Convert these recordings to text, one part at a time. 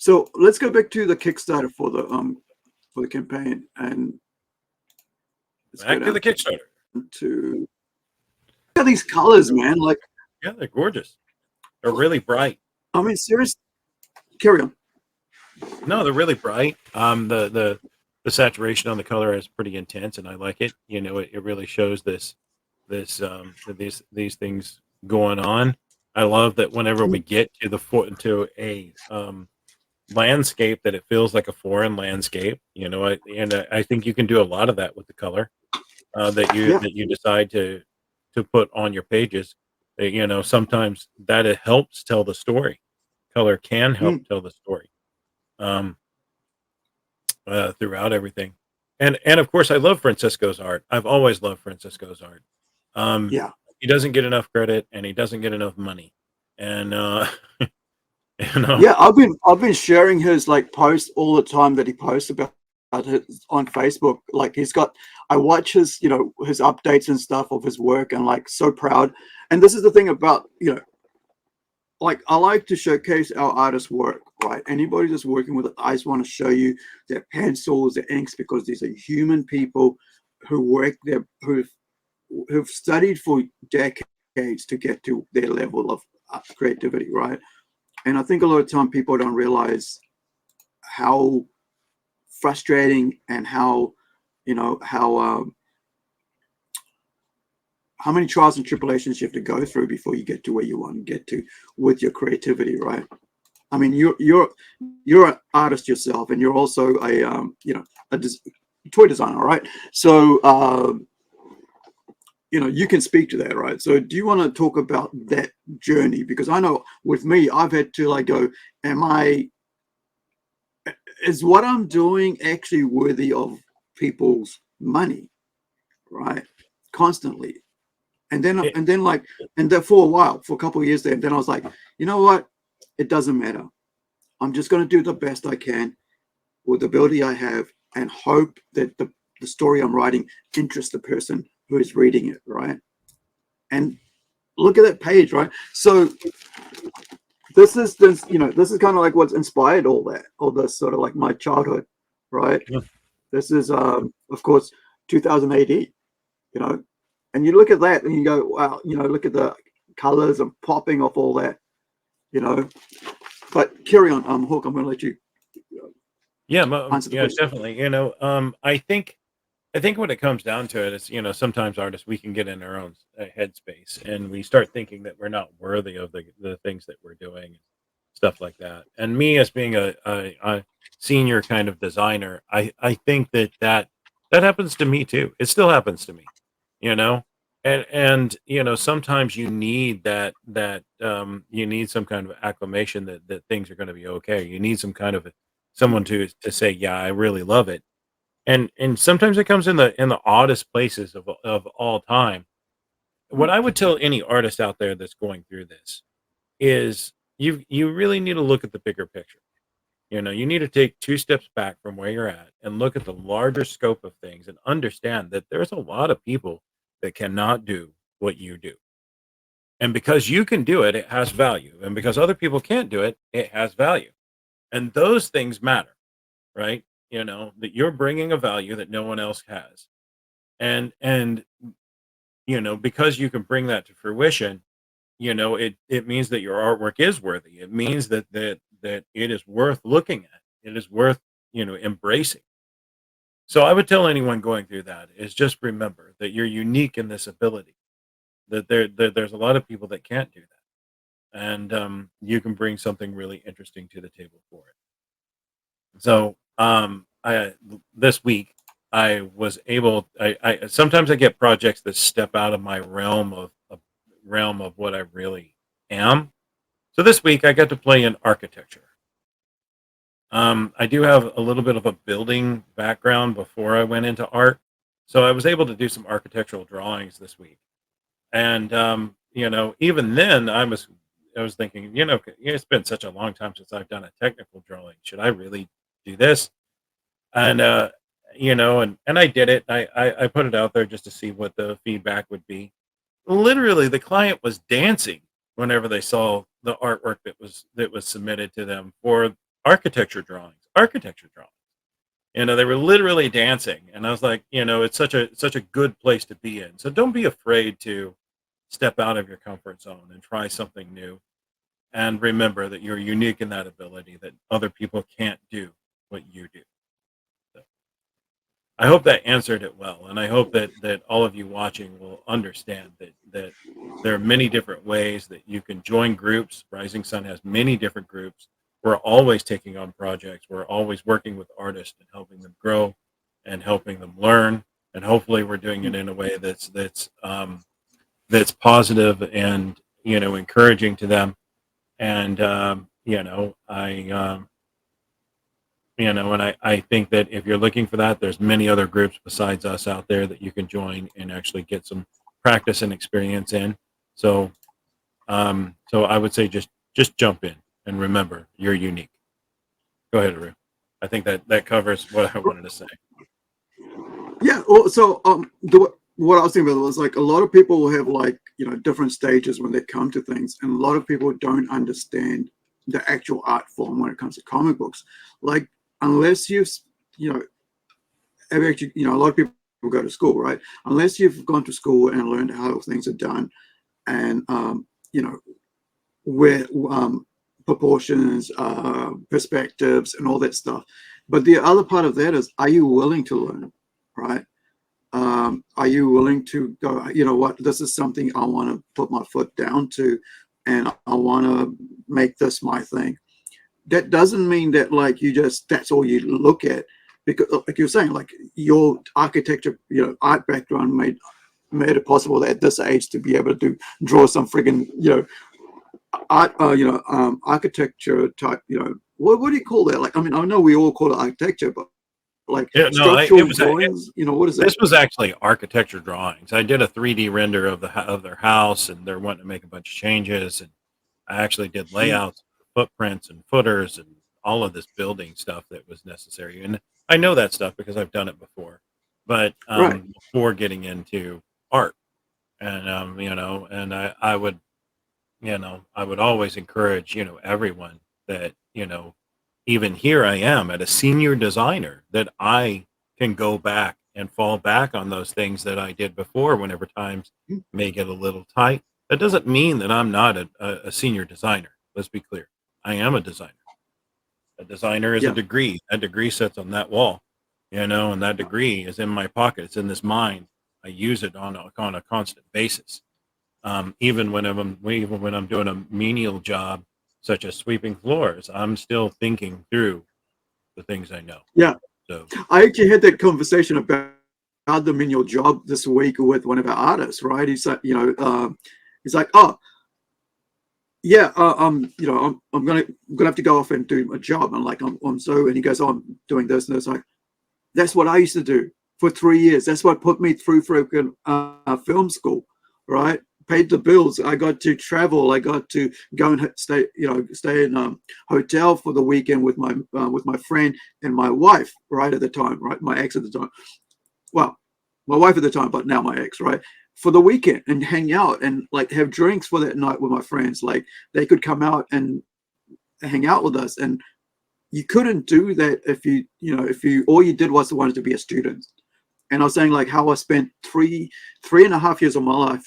So let's go back to the Kickstarter for the campaign, and let's go Back to the down Kickstarter. to look at these colors, man. Like, Yeah, they're gorgeous. They're really bright. I mean, seriously, carry on. No, they're really bright. The saturation on the color is pretty intense, and I like it. You know, it really shows these things going on. I love that whenever we get to to a landscape, that it feels like a foreign landscape. You know, I think you can do a lot of that with the color Yeah. that you decide to put on your pages. You know, sometimes that it helps tell the story. Color can help Mm, tell the story. Um, Throughout everything. And of course, I love Francisco's art. I've always loved Francisco's art. Um, yeah. he doesn't get enough credit, and he doesn't get enough money. And you know, Yeah, I've been sharing his like posts all the time that he posts about it on Facebook. Like he's got, I watch his his updates and stuff of his work, and like so proud. And this is the thing about like I like to showcase our artists' work, right? Anybody that's working with it, I just want to show you their pencils, their inks, because these are human people who work there, who've studied for decades to get to their level of creativity, right? And I think a lot of time people don't realize how frustrating and how you know how many trials and tribulations you have to go through before you get to where you want to get to with your creativity, right? I mean, you're an artist yourself, and you're also a a toy designer, right? So you can speak to that, right? So do you want to talk about that journey? Because I know with me, I've had to like go, is what I'm doing actually worthy of people's money, right? Constantly. And then it, and then like and then for a while, for a couple of years there, and then I was like, you know what? It doesn't matter. I'm just going to do the best I can with the ability I have, and hope that the story I'm writing interests the person who is reading it, right? And look at that page, right? So this is kind of like what's inspired all this sort of like my childhood, right? This is of course 2000 AD, you know, and you look at that and you go, wow, look at the colors and popping off all that, you know. But carry on, Hawke. I'm going to let you yeah, answer the yeah, question. definitely. You know, I think when it comes down to it, is, you know, sometimes artists, we can get in our own headspace, and we start thinking that we're not worthy of the things that we're doing, stuff like that. And me, as being a senior kind of designer, I think that happens to me too. It still happens to me, you know. And you know, sometimes you need you need some kind of acclamation that things are going to be okay. You need some kind of someone to say, yeah, I really love it. And sometimes it comes in the oddest places of all time. What I would tell any artist out there that's going through this is, you really need to look at the bigger picture. You know, you need to take two steps back from where you're at and look at the larger scope of things, and understand that there's a lot of people that cannot do what you do. And because you can do it, it has value. And because other people can't do it, it has value. And those things matter, right? You know, that you're bringing a value that no one else has. And you know, because you can bring that to fruition, you know, it means that your artwork is worthy. It means that it is worth looking at. It is worth, you know, embracing. So I would tell anyone going through that is, just remember that you're unique in this ability. That there's a lot of people that can't do that, and you can bring something really interesting to the table for it. So I this week I was able. I sometimes I get projects that step out of my realm of what I really am. So this week I got to play in architecture. I do have a little bit of a building background before I went into art, so I was able to do some architectural drawings this week. And you know, even then, I was thinking, you know, it's been such a long time since I've done a technical drawing. Should I really do this? And you know, and I did it. I put it out there just to see what the feedback would be. Literally, the client was dancing whenever they saw the artwork that was submitted to them for architecture drawings. You know, they were literally dancing, and I was like, you know, it's such a good place to be in. So don't be afraid to step out of your comfort zone and try something new. And remember that you're unique in that ability that other people can't do what you do. So I hope that answered it well, and I hope that all of you watching will understand that there are many different ways that you can join groups. Rising Sun has many different groups. We're always taking on projects. We're always working with artists and helping them grow and helping them learn. And hopefully, we're doing it in a way that's positive and, you know, encouraging to them. And you know, I think that if you're looking for that, there's many other groups besides us out there that you can join and actually get some practice and experience in. So, so I would say just jump in and remember you're unique. Go ahead, Aru. I think that covers what I wanted to say. Yeah. Well, so what I was thinking about was like a lot of people will have like, you know, different stages when they come to things, and a lot of people don't understand the actual art form when it comes to comic books. Like unless you know, actually, you know, a lot of people go to school, right? Unless you've gone to school and learned how things are done, and you know, where proportions, perspectives, and all that stuff. But the other part of that is, are you willing to learn, right? Are you willing to go, you know what, this is something I want to put my foot down to, and I want to make this my thing. That doesn't mean that like you just, that's all you look at, because like you're saying, like your architecture, you know, art background made it possible at this age to be able to draw some friggin', you know, art, architecture type, you know, what do you call that? Like, I mean, I know we all call it architecture, but like Yeah, no, structural drawings, you know, what is that? this was actually architecture drawings. I did a 3D render of of their house, and they're wanting to make a bunch of changes, and I actually did layouts, footprints, and footers, and all of this building stuff that was necessary. And I know that stuff because I've done it before. But Right. before getting into art, and you know, and I would, you know, I would always encourage, you know, everyone that, you know, even here I am at a senior designer, that I can go back and fall back on those things that I did before whenever times may get a little tight. That doesn't mean that I'm not a senior designer. Let's be clear. I am a designer. A designer is a Yeah. degree. That degree sits on that wall, you know, and that degree is in my pocket. It's in this mind. I use it on a constant basis. Even when I'm doing a menial job such as sweeping floors, I'm still thinking through the things I know. Yeah. So I actually had that conversation about them in your job this week with one of our artists, right? He's like, you know, he's like, oh, yeah, you know, I'm gonna have to go off and do a job. And like, I'm so, and he goes, oh, I'm doing this, and it's like, that's what I used to do for 3 years. That's what put me through freaking film school, right? Paid the bills. I got to travel. I got to go and stay, you know, stay in a hotel for the weekend with my friend and my wife, right at the time, right, my ex at the time. Well, my wife at the time, but now my ex, right? For the weekend and hang out and like have drinks for that night with my friends. Like they could come out and hang out with us, and you couldn't do that if you know, if you all you did was wanted to be a student. And I was saying like how I spent three and a half years of my life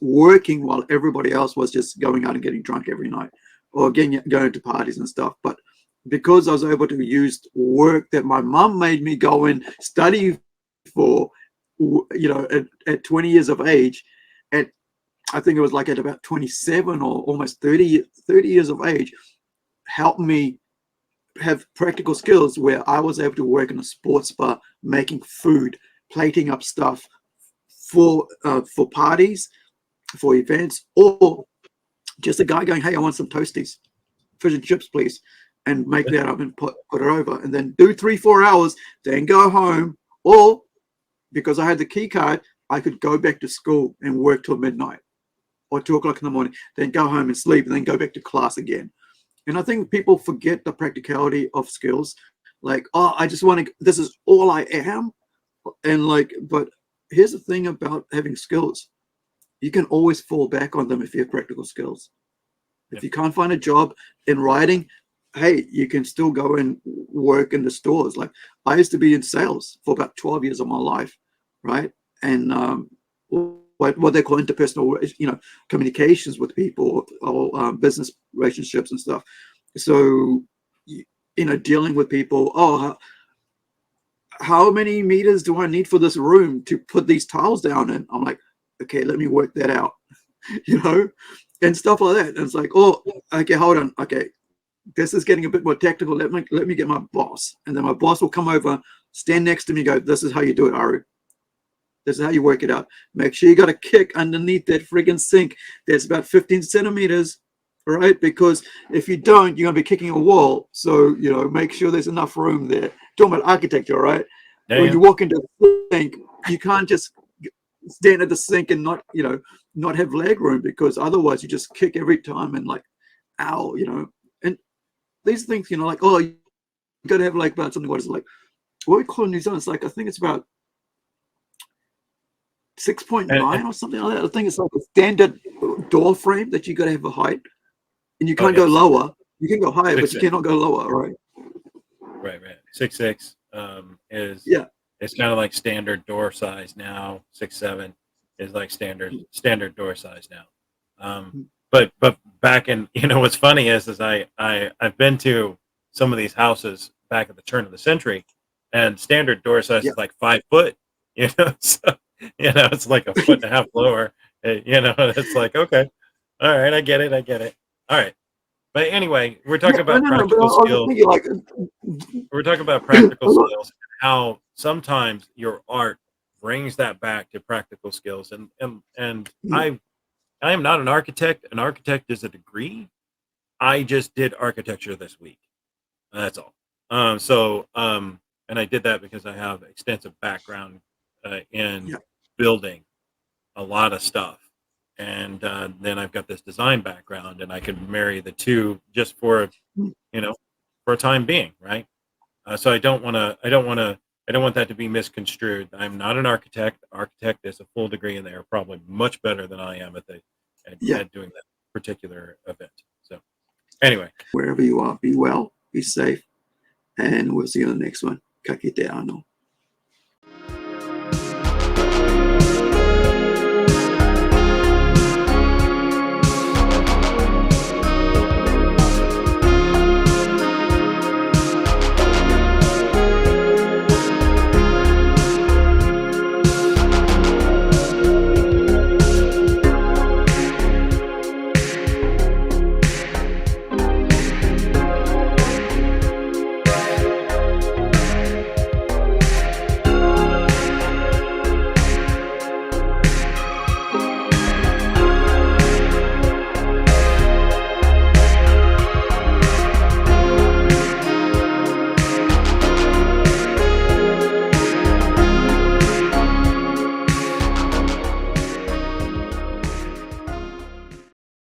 working while everybody else was just going out and getting drunk every night or going to parties and stuff. But because I was able to use work that my mom made me go and study for, you know, at 20 years of age, at I think it was like at about 27 or almost 30 years of age, helped me have practical skills where I was able to work in a sports bar, making food, plating up stuff for parties, for events, or just a guy going, "Hey, I want some toasties, fish and chips, please," and make that up and put it over, and then do 3-4 hours, then go home. Or because I had the key card, I could go back to school and work till midnight or 2 o'clock in the morning, then go home and sleep, and then go back to class again. And I think people forget the practicality of skills. Like, oh, I just want to, this is all I am. And like, but here's the thing about having skills. You can always fall back on them if you have practical skills. If yep. you can't find a job in writing, hey, you can still go and work in the stores. Like I used to be in sales for about 12 years of my life, right? And what they call interpersonal, communications with people, or business relationships and stuff. So, dealing with people. Oh, how many meters do I need for this room to put these tiles down in? I'm like, okay, let me work that out, you know, and stuff like that. And it's like, oh, okay, hold on, okay, this is getting a bit more technical. Let me get my boss, and then my boss will come over, stand next to me, go, this is how you do it, Aru. This is how you work it out. Make sure you got a kick underneath that friggin' sink that's about 15 centimeters, all right? Because if you don't, you're gonna be kicking a wall. So make sure there's enough room there. Talking about architecture, right? Yeah, When yeah. you walk into the sink, you can't just stand at the sink and not have leg room, because otherwise you just kick every time and like, ow, And these things, like, oh, you got to have like about something. What is it like? What we call in New Zealand? It's like, I think it's about And 6.9 or something like that. I think it's like a standard door frame that you got to have a height, and you oh can't yeah, go lower. You can go higher, but six you six. cannot go lower, right? Right, right. 6'6" is Yeah, it's kind of like standard door size now. 6'7" is like standard door size now. But back in what's funny is I've been to some of these houses back at the turn of the century, and standard door size yeah, is like 5 foot. So it's like a foot and a half lower. It's like okay, all right, I get it. All right, but anyway, we're yeah. talking No, about no, no. But I practical was skills. thinking like, We're talking about a practical lot. skills and how sometimes your art brings that back to practical skills. And I am not an architect. An architect is a degree. I just did architecture this week. That's all. And I did that because I have extensive background in Yeah, building a lot of stuff, and then I've got this design background, and I could marry the two just for you know for a time being, right? So I don't want that to be misconstrued. I'm not an architect. Architect is a full degree, and they are probably much better than I am yeah. at doing that particular event. So anyway, Wherever you are, be well, be safe, and we'll see you on the next one. Ka kite ano.